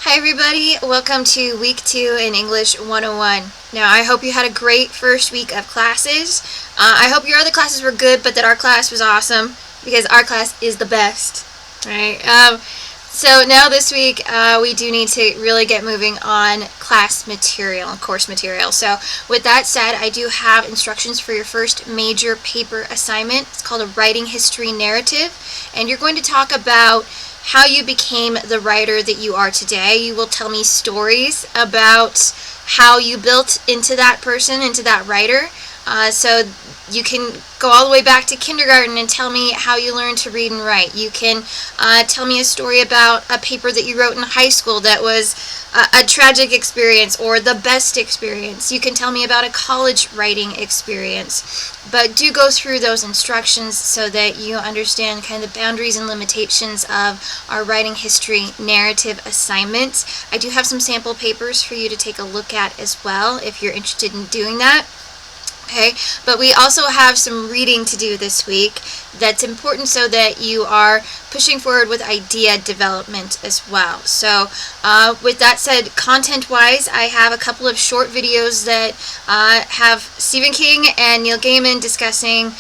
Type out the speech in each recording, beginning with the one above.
Hi everybody, welcome to week 2 in English 101. Now I hope you had a great first week of classes. I hope your other classes were good, but that our class was awesome, because our class is the best. Right? So now this week we do need to really get moving on class material and course material. So with that said, I do have instructions for your first major paper assignment. It's called a writing history narrative, and you're going to talk about how you became the writer that you are today. You will tell me stories about how you built into that person, into that writer. So you can go all the way back to kindergarten and tell me how you learned to read and write. You can tell me a story about a paper that you wrote in high school that was a tragic experience or the best experience. You can tell me about a college writing experience. But do go through those instructions so that you understand kind of the boundaries and limitations of our writing history narrative assignment. I do have some sample papers for you to take a look at as well if you're interested in doing that. Okay, but we also have some reading to do this week that's important so that you are pushing forward with idea development as well. So with that said, content-wise, I have a couple of short videos that have Stephen King and Neil Gaiman discussing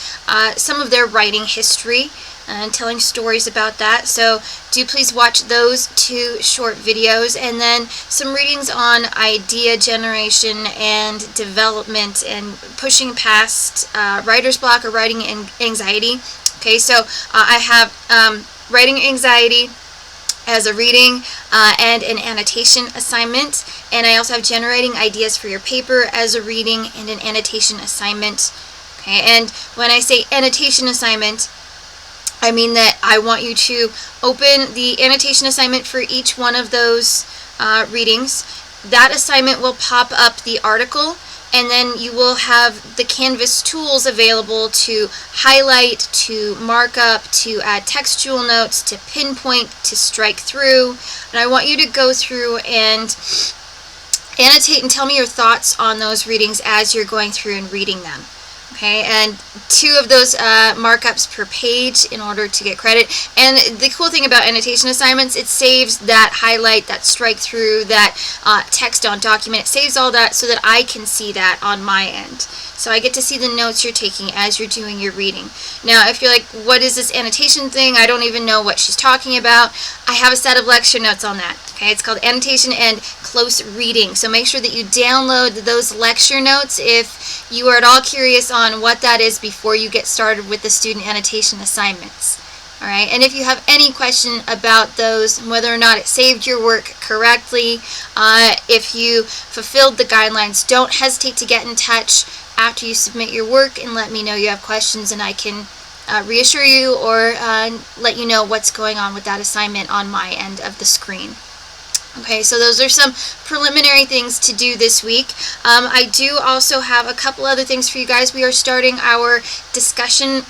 some of their writing history and telling stories about that. So do please watch those 2 short videos, and then some readings on idea generation and development and pushing past writer's block or writing anxiety. Okay, so I have writing anxiety as a reading and an annotation assignment, and I also have generating ideas for your paper as a reading and an annotation assignment. Okay, and when I say annotation assignment, I mean that I want you to open the annotation assignment for each one of those readings. That assignment will pop up the article, and then you will have the Canvas tools available to highlight, to mark up, to add textual notes, to pinpoint, to strike through. And I want you to go through and annotate and tell me your thoughts on those readings as you're going through and reading them. Okay, and 2 of those markups per page in order to get credit. And the cool thing about annotation assignments, it saves that highlight, that strike through, that text on document. It saves all that so that I can see that on my end. So I get to see the notes you're taking as you're doing your reading. Now, if you're like, what is this annotation thing? I don't even know what she's talking about. I have a set of lecture notes on that. Okay, it's called Annotation and Close Reading. So make sure that you download those lecture notes if you are at all curious on what that is before you get started with the student annotation assignments. All right, and if you have any question about those, whether or not it saved your work correctly, if you fulfilled the guidelines, don't hesitate to get in touch after you submit your work and let me know you have questions, and I can reassure you or let you know what's going on with that assignment on my end of the screen. Okay, so those are some preliminary things to do this week. I do also have a couple other things for you guys. We are starting our discussion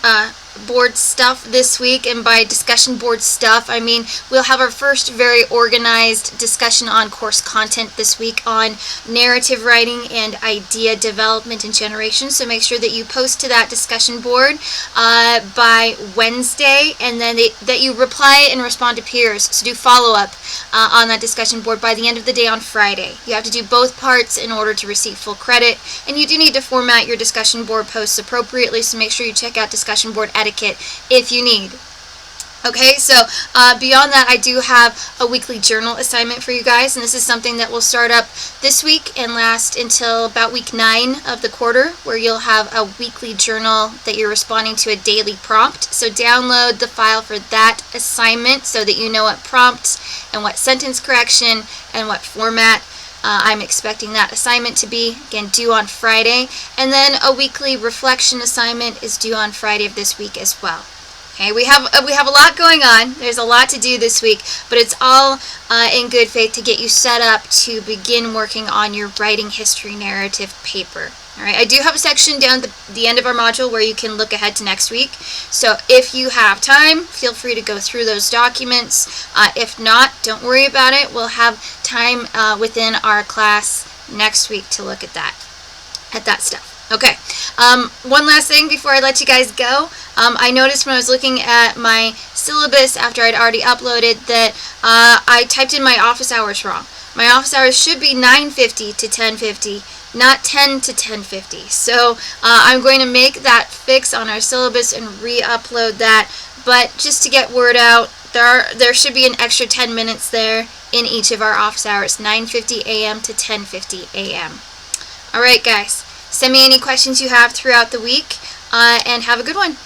board stuff this week, and by discussion board stuff I mean we'll have our first very organized discussion on course content this week on narrative writing and idea development and generation. So make sure that you post to that discussion board by Wednesday, and then that you reply and respond to peers. So do follow up on that discussion board by the end of the day on Friday. You have to do both parts in order to receive full credit, and you do need to format your discussion board posts appropriately, so make sure you check out discussion board etiquette if you need. Okay, so beyond that, I do have a weekly journal assignment for you guys, and this is something that will start up this week and last until about week 9 of the quarter, where you'll have a weekly journal that you're responding to a daily prompt. So download the file for that assignment so that you know what prompts and what sentence correction and what format I'm expecting that assignment to be. Again, due on Friday. And then a weekly reflection assignment is due on Friday of this week as well. Okay, we have a lot going on. There's a lot to do this week, but it's all in good faith to get you set up to begin working on your writing history narrative paper. All right, I do have a section down at the end of our module where you can look ahead to next week. So if you have time, feel free to go through those documents. If not, don't worry about it. We'll have time within our class next week to look at that stuff. Okay. One last thing before I let you guys go. I noticed when I was looking at my syllabus after I'd already uploaded that I typed in my office hours wrong. My office hours should be 9:50 to 10:50, not 10 to 10:50. So I'm going to make that fix on our syllabus and re-upload that. But just to get word out, there should be an extra 10 minutes there in each of our office hours, 9:50 a.m. to 10:50 a.m. All right, guys. Send me any questions you have throughout the week, and have a good one.